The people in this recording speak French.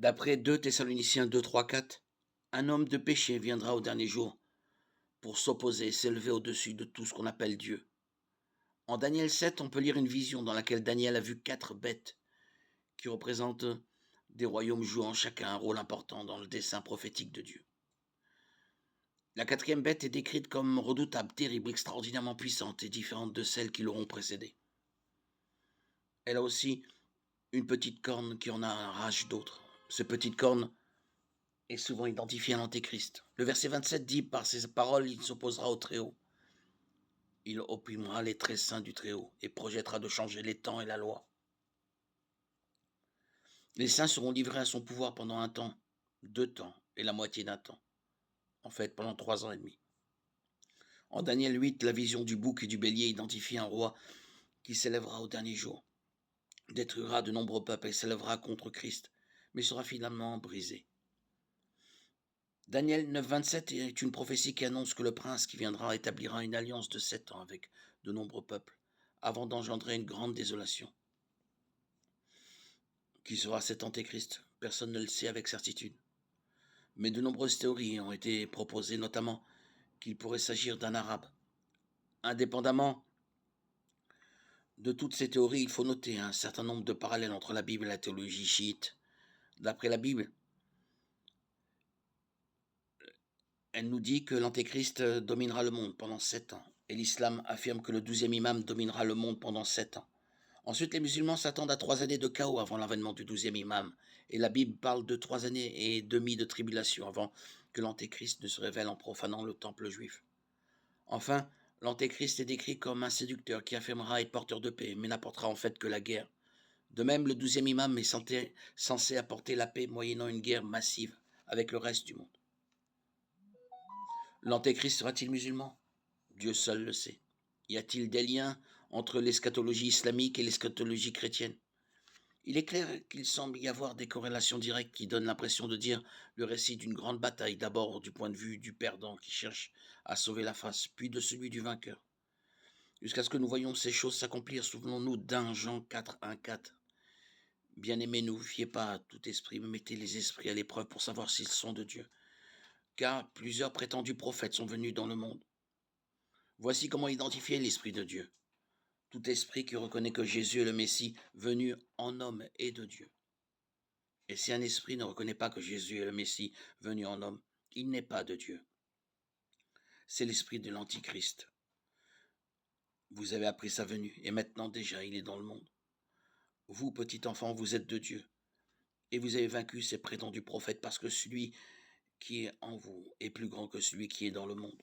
D'après 2 Thessaloniciens 2, 3, 4, un homme de péché viendra au dernier jour pour s'opposer et s'élever au-dessus de tout ce qu'on appelle Dieu. En Daniel 7, on peut lire une vision dans laquelle Daniel a vu 4 bêtes qui représentent des royaumes jouant chacun un rôle important dans le dessein prophétique de Dieu. La quatrième bête est décrite comme redoutable, terrible, extraordinairement puissante et différente de celles qui l'auront précédée. Elle a aussi une petite corne qui en arrache d'autres. Cette petite corne est souvent identifiée à l'Antéchrist. Le verset 27 dit, par ses paroles, il s'opposera au Très-Haut. Il opprimera les très saints du Très-Haut et projettera de changer les temps et la loi. Les saints seront livrés à son pouvoir pendant un temps, 2 temps et la moitié d'un temps. En fait, pendant 3 ans et demi. En Daniel 8, la vision du bouc et du bélier identifie un roi qui s'élèvera au dernier jour, détruira de nombreux peuples et s'élèvera contre Christ, mais sera finalement brisé. Daniel 9, 27 est une prophétie qui annonce que le prince qui viendra établira une alliance de 7 ans avec de nombreux peuples, avant d'engendrer une grande désolation. Qui sera cet antéchrist? Personne ne le sait avec certitude. Mais de nombreuses théories ont été proposées, notamment qu'il pourrait s'agir d'un arabe. Indépendamment de toutes ces théories, il faut noter un certain nombre de parallèles entre la Bible et la théologie chiite. D'après la Bible, elle nous dit que l'antéchrist dominera le monde pendant 7 ans. Et l'islam affirme que le 12e imam dominera le monde pendant 7 ans. Ensuite, les musulmans s'attendent à 3 années de chaos avant l'avènement du 12e imam. Et la Bible parle de 3 années et demie de tribulation avant que l'antéchrist ne se révèle en profanant le temple juif. Enfin, l'antéchrist est décrit comme un séducteur qui affirmera être porteur de paix, mais n'apportera en fait que la guerre. De même, le 12e imam est censé apporter la paix moyennant une guerre massive avec le reste du monde. L'antéchrist sera-t-il musulman? Dieu seul le sait. Y a-t-il des liens entre l'eschatologie islamique et l'eschatologie chrétienne? Il est clair qu'il semble y avoir des corrélations directes qui donnent l'impression de dire le récit d'une grande bataille, d'abord du point de vue du perdant qui cherche à sauver la face, puis de celui du vainqueur. Jusqu'à ce que nous voyions ces choses s'accomplir, souvenons-nous d'1 Jean 4, 1, 4. Bien-aimés, ne vous fiez pas à tout esprit, mais mettez les esprits à l'épreuve pour savoir s'ils sont de Dieu. Car plusieurs prétendus prophètes sont venus dans le monde. Voici comment identifier l'Esprit de Dieu. Tout esprit qui reconnaît que Jésus est le Messie, venu en homme, est de Dieu. Et si un esprit ne reconnaît pas que Jésus est le Messie, venu en homme, il n'est pas de Dieu. C'est l'esprit de l'Antichrist. Vous avez appris sa venue, et maintenant déjà il est dans le monde. Vous, petit enfant, vous êtes de Dieu, et vous avez vaincu ces prétendus prophètes parce que celui qui est en vous est plus grand que celui qui est dans le monde.